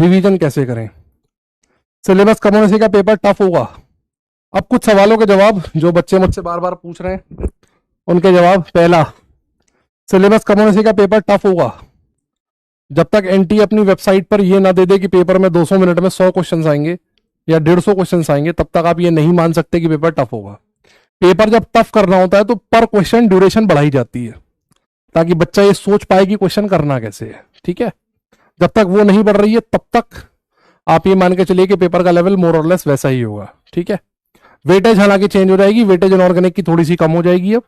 Revision कैसे करें। Syllabus कम होने से क्या पेपर टफ होगा। अब कुछ सवालों के जवाब जो बच्चे मुझसे बार बार पूछ रहे हैं उनके जवाब। पहला, सिलेबस कम होने से क्या पेपर टफ होगा। जब तक एनटी अपनी वेबसाइट पर यह ना दे दे कि पेपर में 200 मिनट में 100 क्वेश्चन आएंगे या 150 क्वेश्चन आएंगे, तब तक आप ये नहीं मान सकते कि पेपर टफ होगा। पेपर जब टफ करना होता है तो पर क्वेश्चन ड्यूरेशन बढ़ाई जाती है ताकि बच्चा ये सोच पाए कि क्वेश्चन करना कैसे है। ठीक है, जब तक वो नहीं बढ़ रही है तब तक आप ये मान के चलिए कि पेपर का लेवल मोर और लेस वैसा ही होगा। ठीक है, वेटेज हालांकि चेंज हो जाएगी, वेटेज इनऑर्गेनिक की थोड़ी सी कम हो जाएगी, अब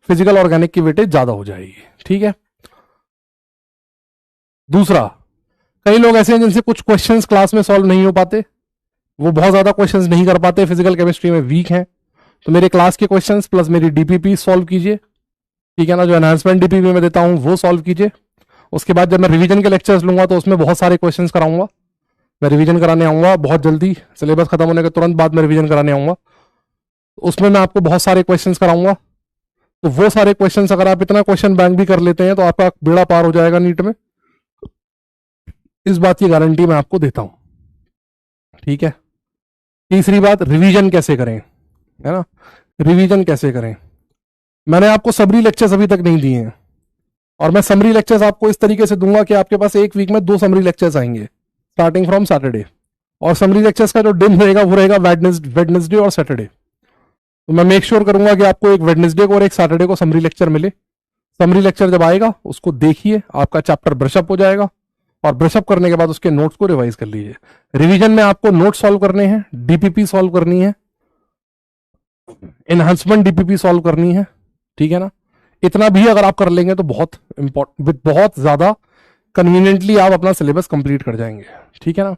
फिजिकल ऑर्गेनिक की वेटेज ज्यादा हो जाएगी। ठीक है, दूसरा, कई लोग ऐसे हैं जिनसे कुछ क्वेश्चंस क्लास में सॉल्व नहीं हो पाते, वो बहुत ज्यादा क्वेश्चंस नहीं कर पाते, फिजिकल केमिस्ट्री में वीक हैं, तो मेरे क्लास के क्वेश्चंस प्लस मेरी डीपीपी सॉल्व कीजिए। ठीक है ना, जो एनहांसमेंट डीपीपी में देता हूं वो सॉल्व कीजिए। उसके बाद जब मैं रिवीजन के लेक्चर्स लूंगा तो उसमें बहुत सारे क्वेश्चंस कराऊंगा, मैं रिवीजन कराने आऊंगा बहुत जल्दी, सिलेबस खत्म होने के तुरंत बाद मैं रिवीजन कराने आऊंगा, उसमें मैं आपको बहुत सारे क्वेश्चंस कराऊंगा। तो वो सारे क्वेश्चंस अगर आप इतना क्वेश्चन बैंक भी कर लेते हैं तो आपका बेड़ा पार हो जाएगा नीट में, इस बात की गारंटी मैं आपको देता हूं। ठीक है, तीसरी बात, रिवीजन कैसे करें, है ना, रिवीजन कैसे करें। मैंने आपको समरी लेक्चर्स अभी तक नहीं दिए हैं और मैं समरी लेक्चर्स आपको इस तरीके से दूंगा कि आपके पास एक वीक में 2 समरी लेक्चर्स आएंगे स्टार्टिंग फ्रॉम सैटरडे, और समरी लेक्चर्स का जो दिन रहेगा वो रहेगा वेडनेसडे और सैटरडे। तो मैं मेक श्योर करूंगा कि आपको एक वेडनेसडे को और एक सैटरडे को समरी लेक्चर मिले। समरी लेक्चर जब आएगा उसको देखिए, आपका चैप्टर ब्रशअप हो जाएगा, और ब्रशअप करने के बाद उसके नोट्स को रिवाइज कर लीजिए। रिवीजन में आपको नोट सॉल्व करने हैं, डीपीपी सॉल्व करनी है, एनहांसमेंट डीपीपी सॉल्व करनी है। ठीक है ना, इतना भी अगर आप कर लेंगे तो बहुत इंपॉर्टेंट, बहुत ज्यादा कन्वीनियंटली आप अपना सिलेबस कंप्लीट कर जाएंगे। ठीक है ना,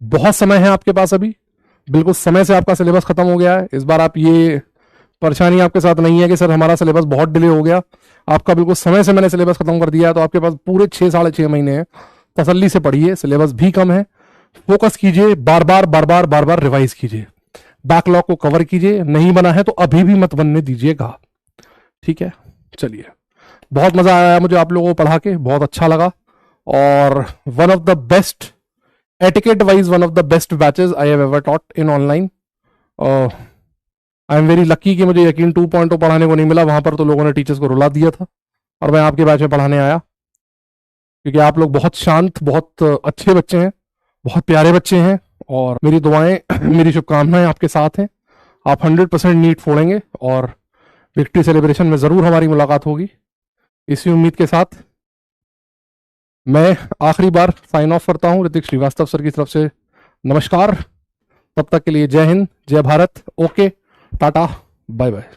बहुत समय है आपके पास अभी, बिल्कुल समय से आपका सिलेबस खत्म हो गया है। इस बार आप ये परेशानी आपके साथ नहीं है कि सर हमारा सिलेबस बहुत डिले हो गया, आपका बिल्कुल समय से मैंने सिलेबस खत्म कर दिया है। तो आपके पास पूरे 6 साढ़े 6 महीने हैं, तसल्ली से पढ़िए, सिलेबस भी कम है, फोकस कीजिए, बार बार रिवाइज कीजिए, बैकलॉग को कवर कीजिए। नहीं बना है तो अभी भी मत बनने दीजिएगा। ठीक है, चलिए, बहुत मजा आया मुझे आप लोगों को पढ़ा के, बहुत अच्छा लगा, और one of the best, etiquette wise one of the best batches I have ever taught in online. I am very lucky कि मुझे यकीन 2.0 पढ़ाने को नहीं मिला, वहां पर तो लोगों ने टीचर्स को रुला दिया था और मैं आपके बैच में पढ़ाने आया, क्योंकि आप लोग बहुत शांत, बहुत अच्छे बच्चे हैं, बहुत प्यारे बच्चे हैं, और मेरी दुआएं मेरी शुभकामनाएं आपके साथ हैं। आप 100% नीट फोड़ेंगे और विक्ट्री सेलिब्रेशन में जरूर हमारी मुलाकात होगी। इसी उम्मीद के साथ मैं आखिरी बार साइन ऑफ करता हूं ऋतिक श्रीवास्तव सर की तरफ से। नमस्कार, तब तक के लिए जय हिंद, जय Bharat, okay, tata, bye bye.